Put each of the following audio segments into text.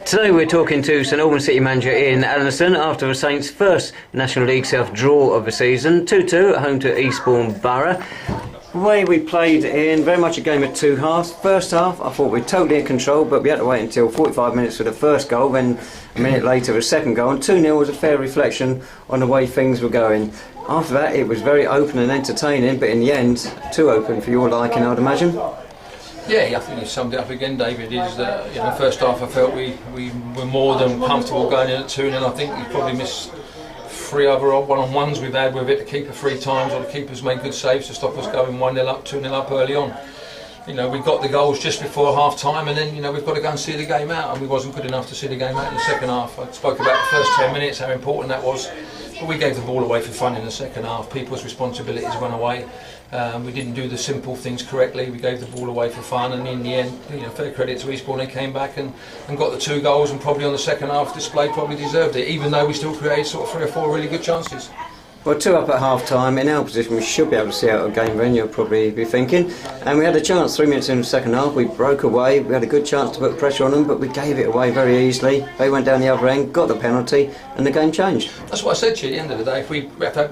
Today we're talking to St Albans City manager Ian Allinson after the Saints' first National League South draw of the season, 2-2 at home to Eastbourne Borough. The way we played in, very much a game of two halves. First half I thought we were totally in control, but we had to wait until 45 minutes for the first goal, then a minute later the second goal, and 2-0 was a fair reflection on the way things were going. After that it was very open and entertaining, but in the end too open for your liking, I'd imagine. Yeah, I think you summed it up again, David. Is that first half I felt we were more than comfortable going in at 2-0. I think we probably missed three other one-on-ones we've had with it. The keeper 3 times, or the keepers made good saves to stop us going 1-0 up, 2-0 up early on. We got the goals just before half time, and then we've got to go and see the game out, and we wasn't good enough to see the game out in the second half. I spoke about the first 10 minutes, how important that was. But we gave the ball away for fun in the second half. People's responsibilities went away. We didn't do the simple things correctly. We gave the ball away for fun, and in the end, fair credit to Eastbourne, they came back and got the 2 goals, and probably on the second half display probably deserved it, even though we still created sort of 3 or 4 really good chances. Well, 2 up at half time. In our position we should be able to see out a game then, you'll probably be thinking. And we had a chance 3 minutes in the second half. We broke away, we had a good chance to put pressure on them, but we gave it away very easily. They went down the other end, got the penalty, and the game changed. That's what I said to you at the end of the day.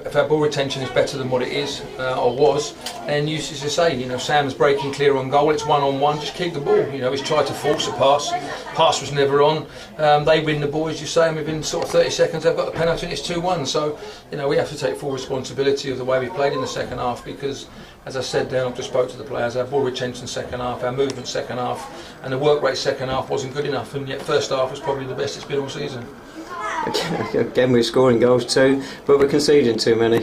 If our ball retention is better than what it is, or was, then you used to say, Sam's breaking clear on goal, it's 1-on-1, just keep the ball. He's tried to force a pass was never on. They win the ball, as you say, and within sort of 30 seconds they've got the penalty and it's 2-1. So, we have to take full responsibility of the way we played in the second half, because, as I said then, I've just spoke to the players, our ball retention second half, our movement second half, and the work rate second half wasn't good enough, and yet first half was probably the best it's been all season. Again, we're scoring goals too, but we're conceding too many.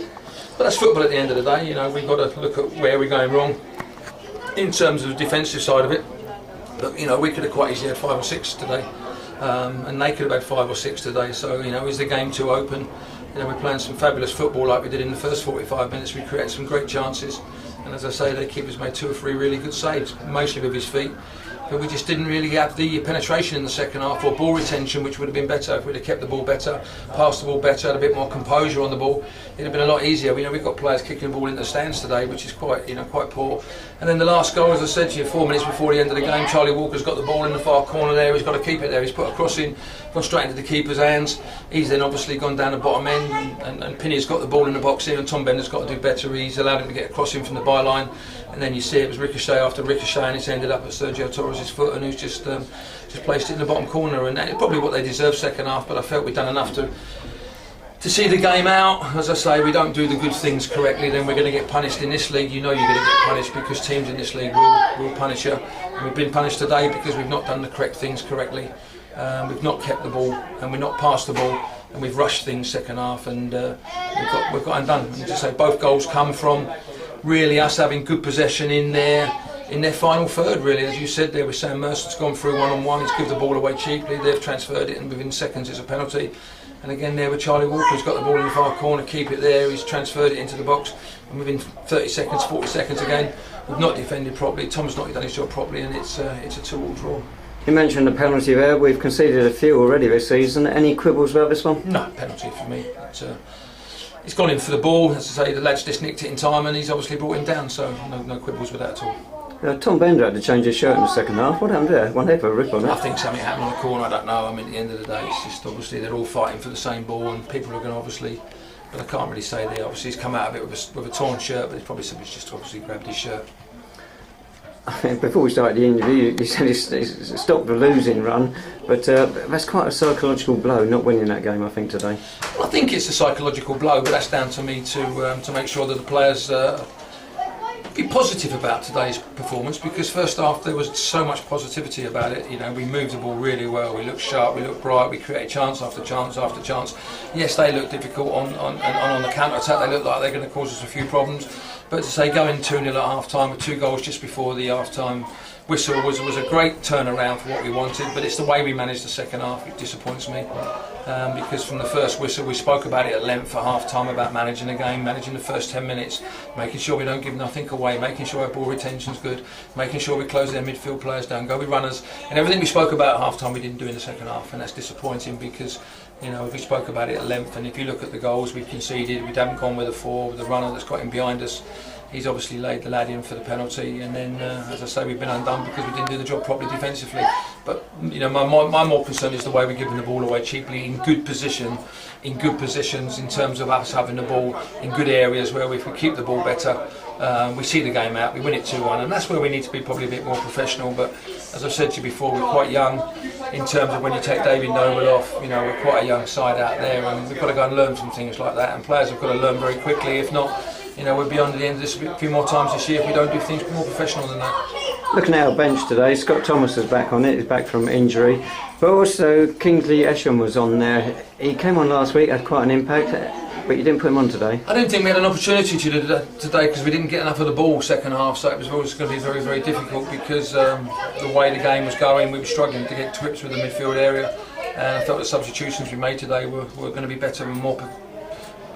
But that's football at the end of the day. We've got to look at where we're going wrong in terms of the defensive side of it. But we could have quite easily had 5 or 6 today, and they could have had 5 or 6 today. So is the game too open? We're playing some fabulous football like we did in the first 45 minutes. We created some great chances, and as I say, the keeper's made 2 or 3 really good saves, mostly with his feet. But we just didn't really have the penetration in the second half, or ball retention, which would have been better if we'd have kept the ball better, passed the ball better, had a bit more composure on the ball. It'd have been a lot easier. We've got players kicking the ball into the stands today, which is quite poor. And then the last goal, as I said to you, 4 minutes before the end of the game, Charlie Walker's got the ball in the far corner there. He's got to keep it there. He's put a cross in, gone straight into the keeper's hands. He's then obviously gone down the bottom end, and Pinny's got the ball in the box here, and Tom Bender's got to do better. He's allowed him to get a cross in from the byline, and then you see it was ricochet after ricochet, and it's ended up at Sergio Torres' foot, and who's just placed it in the bottom corner. And it's probably what they deserve second half, but I felt we'd done enough to see the game out. As I say, we don't do the good things correctly, then we're going to get punished in this league. You're going to get punished, because teams in this league will punish you. And we've been punished today because we've not done the correct things correctly. We've not kept the ball, and we've not passed the ball, and we've rushed things second half, and we've got undone. And as I say, both goals come from really us having good possession in their final third, really. As you said there, with Sam Merson's gone through 1-on-1, he's given the ball away cheaply, they've transferred it, and within seconds it's a penalty. And again there with Charlie Walker, he's got the ball in the far corner, keep it there, he's transferred it into the box, and within 30 seconds, 40 seconds again, we've not defended properly, Tom's not done his job properly, and it's a 2-all draw. You mentioned the penalty there. We've conceded a few already this season. Any quibbles about this one? No, penalty for me. He's gone in for the ball, as I say, the lad's just nicked it in time, and he's obviously brought him down, so no quibbles with that at all. Tom Bender had to change his shirt in the second half. What happened there? One heck of a rip on it. I think something happened on the corner, I don't know. At the end of the day, it's just obviously they're all fighting for the same ball, and people are going to obviously, but I can't really say there. Obviously he's come out of it with a torn shirt, but it's probably somebody's just obviously grabbed his shirt. Before we started the interview, you said he's stopped the losing run, but that's quite a psychological blow, not winning that game, I think, today. Well, I think it's a psychological blow, but that's down to me to make sure that the players be positive about today's performance, because first half there was so much positivity about it. We moved the ball really well, we looked sharp, we looked bright, we created chance after chance after chance. Yes, they looked difficult on the counter-attack, they looked like they're going to cause us a few problems. But to say going 2-0 at half-time with 2 goals just before the half-time whistle was a great turnaround for what we wanted, but it's the way we managed the second half that disappoints me. Because from the first whistle we spoke about it at length at half-time, about managing the game, managing the first 10 minutes, making sure we don't give nothing away, making sure our ball retention's good, making sure we close their midfield players down, go with runners, and everything we spoke about at half-time we didn't do in the second half, and that's disappointing, because we spoke about it at length, and if you look at the goals we've conceded, we haven't gone with a 4, with the runner that's got him behind us. he's obviously laid the lad in for the penalty, and then as I say, we've been undone because we didn't do the job properly defensively. But you know, my more concern is the way we're giving the ball away cheaply in good positions in terms of us having the ball in good areas where if we keep the ball better, we see the game out, we win it 2-1, and that's where we need to be probably a bit more professional. But as I've said to you before, we're quite young in terms of when you take David Noble off, you know, we're quite a young side out there, and we've got to go and learn from things like that, and players have got to learn very quickly. If not, you know, we'll be under the end of this a few more times this year if we don't do things more professional than that. Looking at our bench today, Scott Thomas is back on it, he's back from injury, but also Kingsley Esham was on there. He came on last week, had quite an impact, but you didn't put him on today. I didn't think we had an opportunity to do that today because we didn't get enough of the ball second half, so it was always going to be very, very difficult because the way the game was going, we were struggling to get to grips with the midfield area, and I felt the substitutions we made today were going to be better and more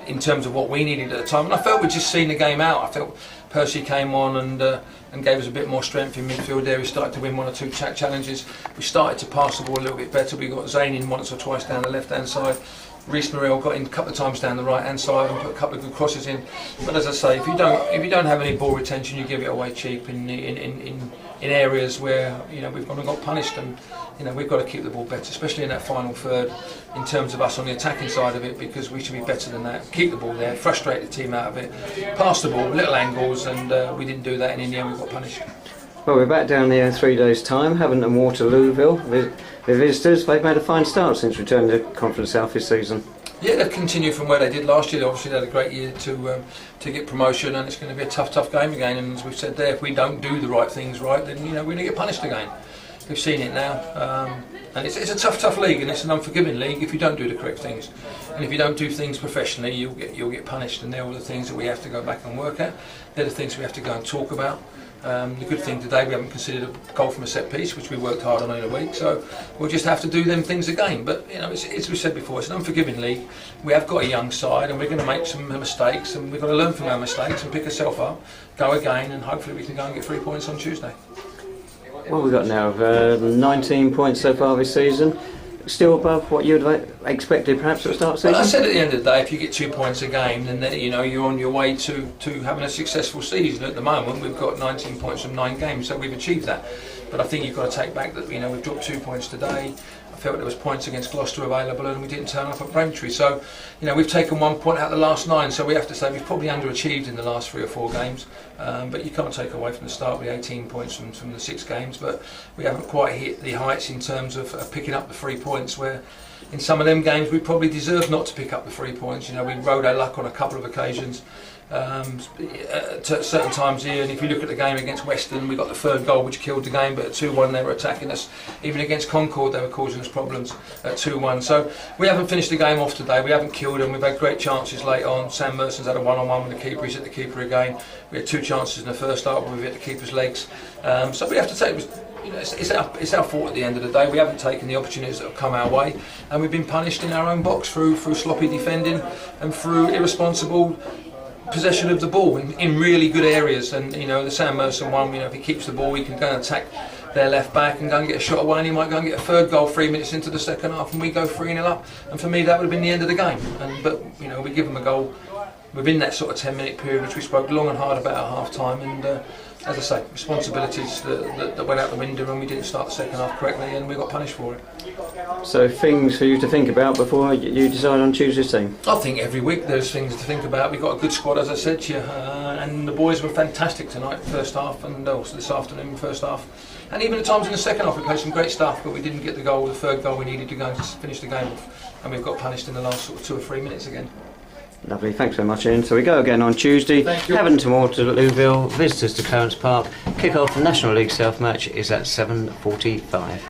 in terms of what we needed at the time, and I felt we'd just seen the game out. I felt Percy came on and gave us a bit more strength in midfield there. We started to win one or two challenges. We started to pass the ball a little bit better. We got Zane in once or twice down the left hand side. Reece Morel got in a couple of times down the right hand side and put a couple of good crosses in. But as I say, if you don't have any ball retention, you give it away cheap in areas where, you know, we've gone and got punished, and you know, we've got to keep the ball better, especially in that final third, in terms of us on the attacking side of it, because we should be better than that. Keep the ball there, frustrate the team out of it, pass the ball, little angles, and we didn't do that, and in the end we got punished. Well, we're back down there in 3 days' time, Havant and Waterlooville. The visitors, they've made a fine start since returning to Conference South this season. Yeah, they've continued from where they did last year. Obviously, they had a great year to get promotion, and it's going to be a tough game again. And as we've said there, if we don't do the right things right, then you know we're going to get punished again. We've seen it now, and it's a tough league, and it's an unforgiving league if you don't do the correct things. And if you don't do things professionally, you'll get punished. And they're all the things that we have to go back and work at. They're the things we have to go and talk about. The good thing today, we haven't considered a goal from a set piece, which we worked hard on in a week, so we'll just have to do them things again. But you know, as we said before, it's an unforgiving league. We have got a young side, and we're going to make some mistakes, and we've got to learn from our mistakes and pick ourselves up, go again, and hopefully we can go and get 3 points on Tuesday. What we've got now, 19 points so far this season. Still above what you'd have expected perhaps at the start of the season? Well, I said at the end of the day, if you get 2 points a game, then you know you're on your way to having a successful season. At the moment, we've got 19 points from 9 games, so we've achieved that. But I think you've got to take back that, you know, we've dropped 2 points today. I felt there was points against Gloucester available, and we didn't turn up at Braintree. So, you know, we've taken 1 point out of the last 9. So we have to say we've probably underachieved in the last 3 or 4 games. But you can't take away from the start with 18 points from the 6 games. But we haven't quite hit the heights in terms of picking up the 3 points. Where in some of them games we probably deserved not to pick up the 3 points. You know, we rode our luck on a couple of occasions. At certain times here, and if you look at the game against Western, we got the 3rd goal which killed the game, but at 2-1 they were attacking us. Even against Concord they were causing us problems at 2-1. So we haven't finished the game off today, we haven't killed them. We've had great chances late on. Sam Merson's had a one-on-one with the keeper, he's hit the keeper again. We had 2 chances in the first half where we've hit the keeper's legs. So we have to take, you know, it's our fault at the end of the day. We haven't taken the opportunities that have come our way, and we've been punished in our own box through sloppy defending and through irresponsible possession of the ball in really good areas. And you know, the Sam Merson one, you know, if he keeps the ball, he can go and attack their left back and go and get a shot away, and he might go and get a 3rd goal 3 minutes into the second half, and we go 3-0 up. And for me, that would have been the end of the game. But you know, we give them a goal within that sort of 10-minute period, which we spoke long and hard about at half time. And as I say, responsibilities that went out the window, and we didn't start the second half correctly, and we got punished for it. So things for you to think about before you decide on Tuesday's team? I think every week there's things to think about. We've got a good squad, as I said to you, and the boys were fantastic tonight, first half, and also this afternoon, first half. And even at times in the second half we played some great stuff, but we didn't get the 3rd goal we needed to go and finish the game off, and we've got punished in the last sort of 2 or 3 minutes again. Lovely, thanks very much, Ian. So we go again on Tuesday. Havant to Waterlooville, visitors to Clarence Park. Kick-off the National League South match is at 7:45.